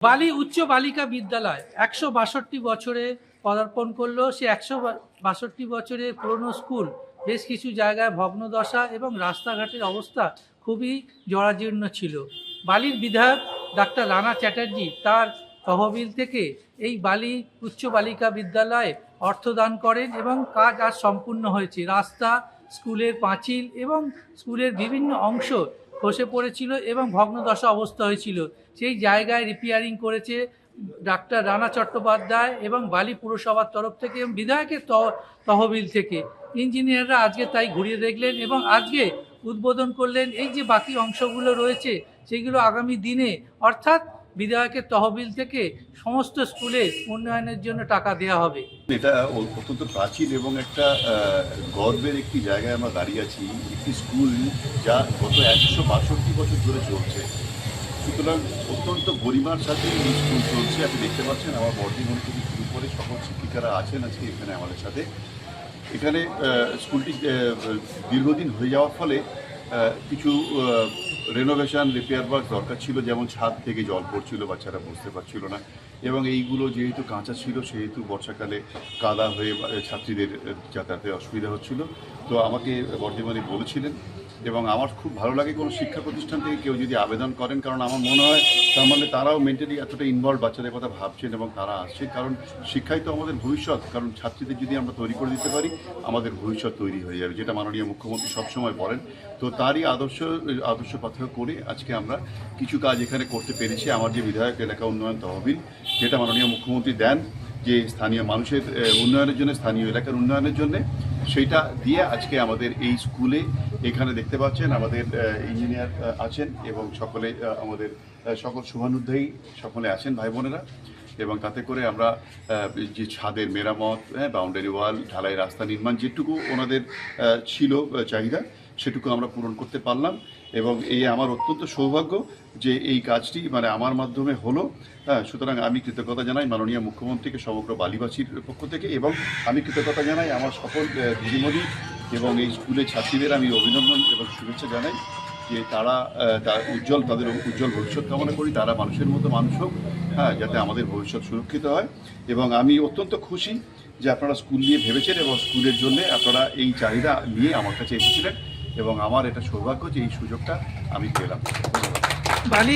বালি উচ্চ বালিকা বিদ্যালয় ১৬২ বছরে পদার্পণ করলো। সে ১৬২ বছরের পুরনো স্কুল বেশ কিছু জায়গায় ভগ্নদশা এবং রাস্তাঘাটের অবস্থা খুবই জরাজীর্ণ ছিল। বালির বিধায়ক ডাক্তার রানা চ্যাটার্জি তার তহবিল থেকে এই বালি উচ্চ বালিকা বিদ্যালয়ে অর্থদান করেন এবং কাজ আজ সম্পূর্ণ হয়েছে। রাস্তা, স্কুলের পাঁচিল এবং স্কুলের বিভিন্ন অংশ খসে পড়েছিল এবং ভগ্নদশা অবস্থা হয়েছিল। সেই জায়গায় রিপেয়ারিং করেছে ডাক্তার রানা চট্টোপাধ্যায় এবং বালি পুরসভার তরফ থেকে এবং বিধায়কের তহবিল থেকে। ইঞ্জিনিয়াররা আজকে তাই ঘুরিয়ে দেখলেন এবং আজকে উদ্বোধন করলেন। এই যে বাকি অংশগুলো রয়েছে সেগুলো আগামী দিনে অর্থাৎ বিধায়কের তহবিল থেকে সমস্ত স্কুলে উন্নয়নের জন্য টাকা দেওয়া হবে। এটা অত্যন্ত প্রাচীন এবং একটা গর্বের একটি জায়গায় আমরা দাঁড়িয়ে আছি। একটি স্কুল যা গত ১৬২ বছর ধরে চলছে, সুতরাং অত্যন্ত গরিমার সাথে এই স্কুল চলছে। আপনি দেখতে পাচ্ছেন আমার বর্ধমান থেকে শুরু করে সকল শিক্ষিকারা আছেন আজকে এখানে আমাদের সাথে। এখানে স্কুলটি দীর্ঘদিন হয়ে যাওয়ার ফলে কিছু রেনোভেশন রিপেয়ার ওয়ার্ক দরকার ছিল, যেমন ছাদ থেকে জল পড়ছিল, বাচ্চারা বুঝতে পারছিল না, এবং এইগুলো যেহেতু কাঁচা ছিল সেহেতু বর্ষাকালে কাদা হয়ে ছাত্রীদের যাতায়াতে অসুবিধা হচ্ছিল। তো আমাকে বর্ধমানে বলেছিলেন এবং আমার খুব ভালো লাগে কোনো শিক্ষা প্রতিষ্ঠান থেকে কেউ যদি আবেদন করেন, কারণ আমার মনে হয় তার মানে তারাও মেন্টালি এতটা ইনভলভ বাচ্চাদের কথা ভাবছেন এবং তারা আসছে, কারণ শিক্ষাই তো আমাদের ভবিষ্যৎ। কারণ ছাত্রীদের যদি আমরা তৈরি করে দিতে পারি আমাদের ভবিষ্যৎ তৈরি হয়ে যাবে, যেটা মাননীয় মুখ্যমন্ত্রী সবসময় বলেন। তো তারই আদর্শ পাথর করে আজকে আমরা কিছু কাজ এখানে করতে পেরেছি। আমার যে বিধায়ক এলাকা উন্নয়ন তহবিল, যেটা মাননীয় মুখ্যমন্ত্রী দেন যে স্থানীয় মানুষের উন্নয়নের জন্য, স্থানীয় এলাকার উন্নয়নের জন্য, সেইটা দিয়ে আজকে আমাদের এই স্কুলে এখানে দেখতে পাচ্ছেন আমাদের ইঞ্জিনিয়ার আছেন এবং সকলে আমাদের সকল শুভানুধ্যায়ী সকলে আছেন ভাই বোনেরা, এবং তাতে করে আমরা যে ছাদের মেরামত, বাউন্ডারি ওয়াল, ঢালাই রাস্তা নির্মাণ, যেটুকু ওনাদের ছিল চাহিদা সেটুকু আমরা পূরণ করতে পারলাম। এবং এই আমার অত্যন্ত সৌভাগ্য যে এই কাজটি মানে আমার মাধ্যমে হলো। সুতরাং আমি কৃতজ্ঞতা জানাই মাননীয় মুখ্যমন্ত্রীকে সমগ্র বালিবাসীর পক্ষ থেকে, এবং আমি কৃতজ্ঞতা জানাই আমার সকল দিদিমণি এবং এই স্কুলের ছাত্রীদের আমি অভিনন্দন এবং শুভেচ্ছা জানাই যে তারা তাদের উজ্জ্বল ভবিষ্যৎ কামনা করি। তারা মানুষের মতো মানুষ হোক, যাতে আমাদের ভবিষ্যৎ সুরক্ষিত হয়। এবং আমি অত্যন্ত খুশি যে আপনারা স্কুল নিয়ে ভেবেছেন এবং স্কুলের জন্য আপনারা এই চাহিদা নিয়ে আমার কাছে এসেছিলেন, এবং আমার এটা সৌভাগ্য যে এই সুযোগটা আমি পেলাম। বালি